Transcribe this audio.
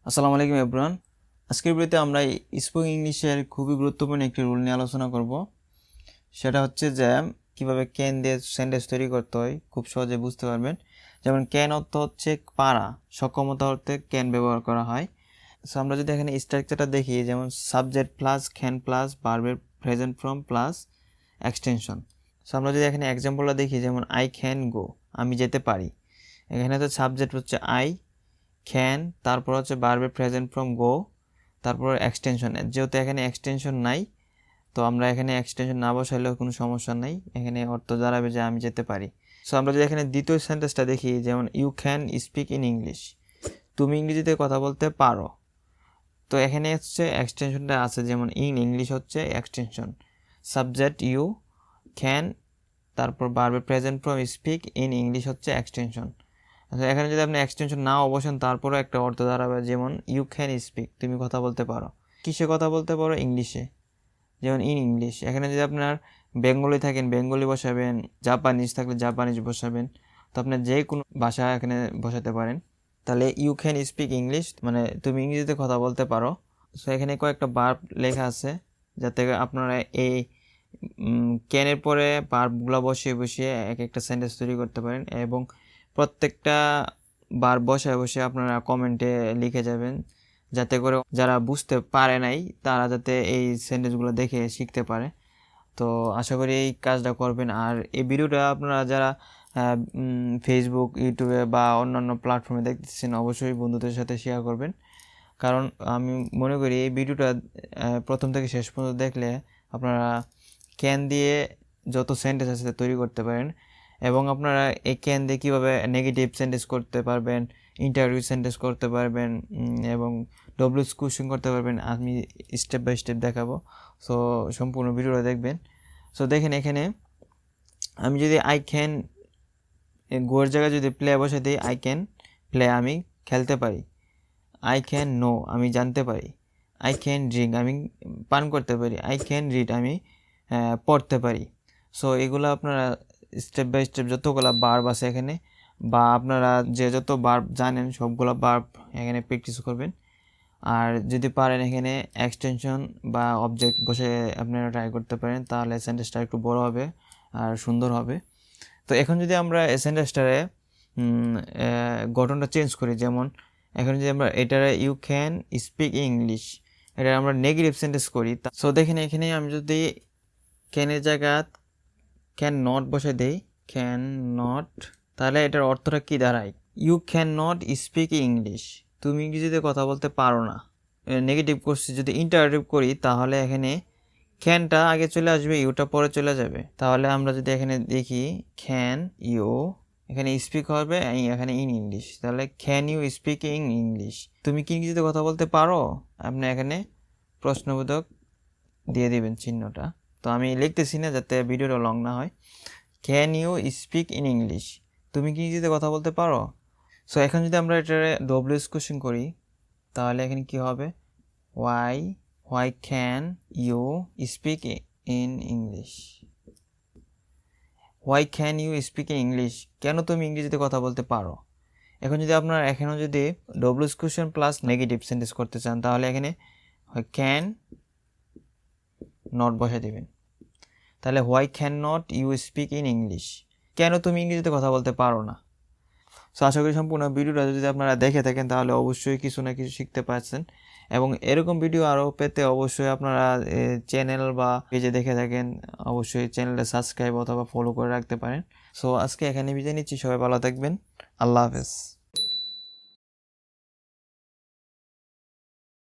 আসসালামু আলাইকুম এভরিওয়ান। আজকের ভিডিওতে আমরা স্পোকেন ইংলিশের খুবই গুরুত্বপূর্ণ একটি রুল নিয়ে আলোচনা করব। সেটা হচ্ছে যে কিভাবে ক্যান দিয়ে সেন্টেন্স তৈরি করতে হয়, খুব সহজে বুঝতে পারবেন। যেমন ক্যান অর্থ হচ্ছে পারা, সক্ষমতা অর্থে ক্যান ব্যবহার করা হয়। সো আমরা যদি এখানে স্ট্রাকচারটা দেখি, যেমন সাবজেক্ট প্লাস ক্যান প্লাস ভার্বের present form plus extension. So আমরা যদি এখানে এক্সাম্পলটা দেখি, যেমন আই ক্যান গো, আমি যেতে পারি। এখানে তো সাবজেক্ট হচ্ছে আই, ক্যান, তারপর হচ্ছে ভার্বের প্রেজেন্ট ফর্ম গো, তারপর এক্সটেনশন। যেহেতু এখানে এক্সটেনশন নাই, তো আমরা এখানে এক্সটেনশন না বসাইলেও কোনো সমস্যা নাই, এখানে অর্থ দাঁড়াবে যে আমি যেতে পারি। সো আমরা যদি এখানে দ্বিতীয় সেন্টেন্সটা দেখি, যেমন you can speak in English, তুমি ইংরেজিতে কথা বলতে পারো। তো এখানে হচ্ছে এক্সটেনশনটা আছে, যেমন ইন ইংলিশ হচ্ছে এক্সটেনশন, সাবজেক্ট ইউ, ক্যান, তারপর ভার্বের present form speak in English হচ্ছে এক্সটেনশন। আচ্ছা, এখানে যদি আপনি এক্সটেনশন নাও বসেন, তারপরেও একটা অর্থ দাঁড়াবে, যেমন ইউ ক্যান স্পিক, তুমি কথা বলতে পারো। কিসে কথা বলতে পারো? ইংলিশে, যেমন ইন ইংলিশ। এখানে যদি আপনার বেঙ্গলি থাকেন বেঙ্গলি বসাবেন, জাপানিজ থাকলে জাপানিজ বসাবেন। তো আপনার যে কোনো ভাষা এখানে বসাতে পারেন। তাহলে ইউ ক্যান স্পিক ইংলিশ মানে তুমি ইংরেজিতে কথা বলতে পারো। সো এখানে কয়েকটা ভার্ব লেখা আছে, যাতে আপনারা এই ক্যানের পরে ভার্বগুলো বসিয়ে বসিয়ে এক একটা সেন্টেন্স তৈরি করতে পারেন, এবং প্রত্যেকটা ভার্ব বসায় বসে আপনারা কমেন্টে লিখে যাবেন, যাতে করে যারা বুঝতে পারে নাই তারা যাতে এই সেন্টেন্সগুলো দেখে শিখতে পারে। তো আশা করি এই কাজটা করবেন। আর এই ভিডিওটা আপনারা যারা ফেসবুক, ইউটিউবে বা অন্যান্য প্ল্যাটফর্মে দেখতেছেন, অবশ্যই বন্ধুদের সাথে শেয়ার করবেন। কারণ আমি মনে করি এই ভিডিওটা প্রথম থেকে শেষ পর্যন্ত দেখলে আপনারা ক্যান দিয়ে যত সেন্টেন্স আছে তৈরি করতে পারেন, এবং আপনারা এই ক্যান দিয়ে কীভাবে নেগেটিভ সেন্টেন্স করতে পারবেন, ইন্টারভিউ সেন্টেন্স করতে পারবেন, এবং ডব্লিউএস কোশ্চেন করতে পারবেন, আমি স্টেপ বাই স্টেপ দেখাবো। সো সম্পূর্ণ ভিডিওটা দেখবেন। সো দেখেন, এখানে আমি যদি আই ক্যান গোর জায়গায় যদি প্লে বসে দিই, আই ক্যান প্লে, আমি খেলতে পারি। আই ক্যান নো, আমি জানতে পারি। আই ক্যান ড্রিঙ্ক, আমি পান করতে পারি। আই ক্যান রিড, আমি পড়তে পারি। সো এগুলো আপনারা স্টেপ বাই স্টেপ যতগুলো ভার্ব আছে এখানে, বা আপনারা যে যত ভার্ব জানেন সবগুলো ভার্ব এখানে প্র্যাকটিস করবেন। আর যদি পারেন এখানে এক্সটেনশন বা অবজেক্ট বসে আপনারা ট্রাই করতে পারেন, তাহলে সেন্টেন্সটা একটু বড় হবে আর সুন্দর হবে। তো এখন যদি আমরা এই সেন্টেন্সটারে গঠনটা চেঞ্জ করি, যেমন এখন যদি আমরা এটারে ইউ ক্যান স্পিক ইংলিশ, এটা আমরা নেগেটিভ সেন্টেন্স করি। সো দেখেন, এখানে আমি যদি ক্যানের জায়গা ক্যান নট বসে দেই, ক্যান নট, তাহলে এটার অর্থটা কি দাঁড়ায়? You can not speak English, তুমি ইংরেজিতে কথা বলতে পারো না। নেগেটিভ করছি। যদি ইন্টারেটিভ করি, তাহলে এখানে ক্যানটা আগে চলে আসবে, ইউটা পরে চলে যাবে। তাহলে আমরা যদি এখানে দেখি ক্যান ইউ, এখানে স্পিক হবে, এখানে ইন ইংলিশ, তাহলে can you speak in English, তুমি কি ইংরেজিতে কথা বলতে পারো? আপনি এখানে প্রশ্নবোধক দিয়ে দিবেন চিহ্নটা। তো আমি লিখতেছি না যাতে ভিডিওটা লং না হয়। Can you speak in English, তুমি কি ইংরেজিতে কথা বলতে পারো? সো এখন যদি আমরা এটা ডব্লিউএস কোশ্চেন করি, তাহলে এখানে কি হবে? Why can you speak in English, why can you speak in English, কেন তুমি ইংরেজিতে কথা বলতে পারো? এখন যদি আপনারা এখানেও যদি ডব্লিউএস কোশ্চেন প্লাস নেগেটিভ সেন্টেন্স করতে চান, তাহলে এখানে ক্যান নট বসে দেবেন। তাহলে why can not you speak in English, কেন তুমি ইংরেজিতে কথা বলতে পারো না? সো আশা করি সম্পূর্ণ ভিডিওটা যদি আপনারা দেখে থাকেন, তাহলে অবশ্যই কিছু না কিছু শিখতে পারছেন। এবং এরকম ভিডিও আরও পেতে অবশ্যই আপনারা চ্যানেল বা পেজে দেখে থাকেন, অবশ্যই চ্যানেলে সাবস্ক্রাইব অথবা ফলো করে রাখতে পারেন। সো আজকে এখানে বিদায় নিচ্ছি, সবাই ভালো থাকবেন, আল্লাহ হাফেজ।